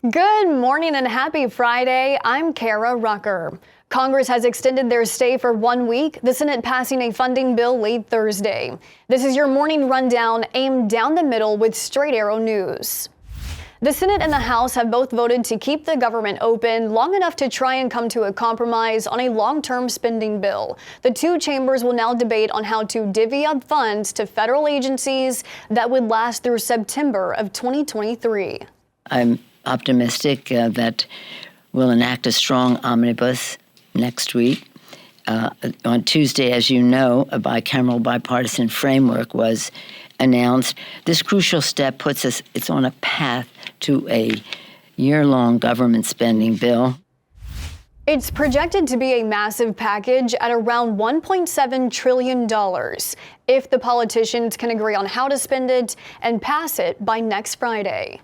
Good morning and happy Friday. I'm Kara Rucker. Congress has extended their stay for 1 week, the Senate passing a funding bill late Thursday. This is your morning rundown aimed down the middle with Straight Arrow News. The Senate and the House have both voted to keep the government open long enough to try and come to a compromise on a long-term spending bill. The two chambers will now debate on how to divvy up funds to federal agencies that would last through September of 2023. I'm optimistic that we'll enact a strong omnibus next week. On Tuesday, as you know, a bicameral bipartisan framework was announced. This crucial step puts us on a path to a year-long government spending bill. It's projected to be a massive package at around $1.7 trillion if the politicians can agree on how to spend it and pass it by next Friday.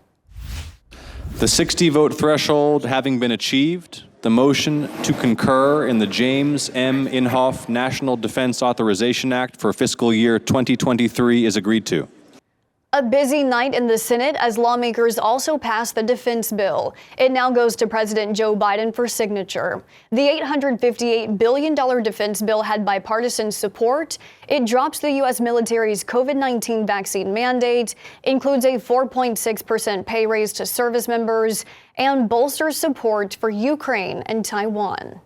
The 60-vote threshold having been achieved, the motion to concur in the James M. Inhofe National Defense Authorization Act for fiscal year 2023 is agreed to. A busy night in the Senate as lawmakers also passed the defense bill. It now goes to President Joe Biden for signature. The $858 billion defense bill had bipartisan support. It drops the U.S. military's COVID-19 vaccine mandate, includes a 4.6% pay raise to service members, and bolsters support for Ukraine and Taiwan.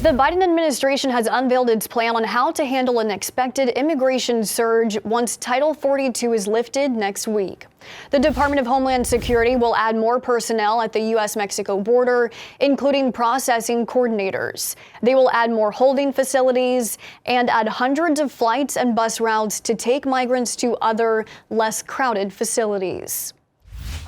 The Biden administration has unveiled its plan on how to handle an expected immigration surge once Title 42 is lifted next week. The Department of Homeland Security will add more personnel at the U.S.-Mexico border, including processing coordinators. They will add more holding facilities and add hundreds of flights and bus routes to take migrants to other, less crowded facilities.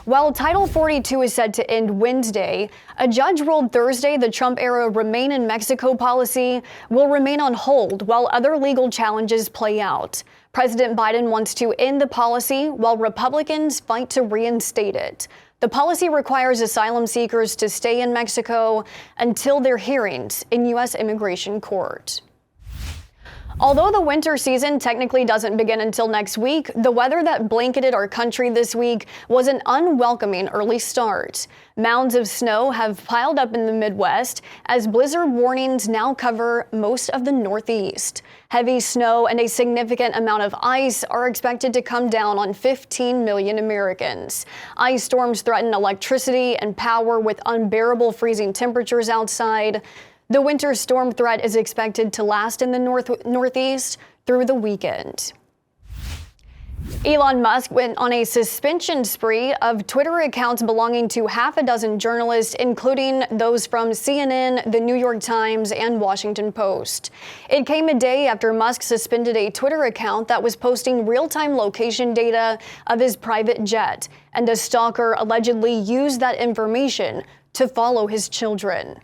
While Title 42 is set to end Wednesday, a judge ruled Thursday the Trump-era Remain in Mexico policy will remain on hold while other legal challenges play out. President Biden wants to end the policy while Republicans fight to reinstate it. The policy requires asylum seekers to stay in Mexico until their hearings in U.S. immigration court. Although the winter season technically doesn't begin until next week, the weather that blanketed our country this week was an unwelcoming early start. Mounds of snow have piled up in the Midwest as blizzard warnings now cover most of the Northeast. Heavy snow and a significant amount of ice are expected to come down on 15 million Americans. Ice storms threaten electricity and power with unbearable freezing temperatures outside. The winter storm threat is expected to last in the Northeast through the weekend. Elon Musk went on a suspension spree of Twitter accounts belonging to half a dozen journalists, including those from CNN, The New York Times, and Washington Post. It came a day after Musk suspended a Twitter account that was posting real-time location data of his private jet, and a stalker allegedly used that information to follow his children.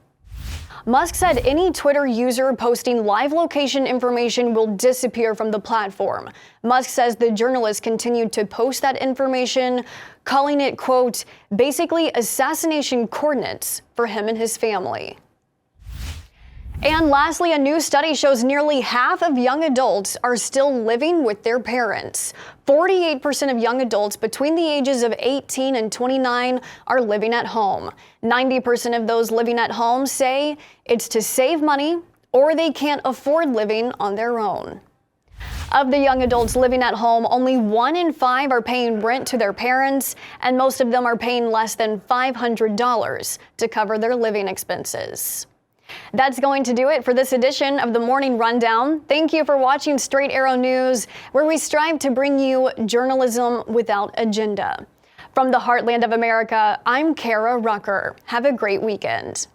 Musk said any Twitter user posting live location information will disappear from the platform. Musk says the journalist continued to post that information, calling it, quote, basically assassination coordinates for him and his family. And lastly, a new study shows nearly half of young adults are still living with their parents. 48% of young adults between the ages of 18 and 29 are living at home. 90% of those living at home say it's to save money or they can't afford living on their own. Of the young adults living at home, only 1 in 5 are paying rent to their parents, and most of them are paying less than $500 to cover their living expenses. That's going to do it for this edition of the Morning Rundown. Thank you for watching Straight Arrow News, where we strive to bring you journalism without agenda. From the heartland of America, I'm Kara Rucker. Have a great weekend.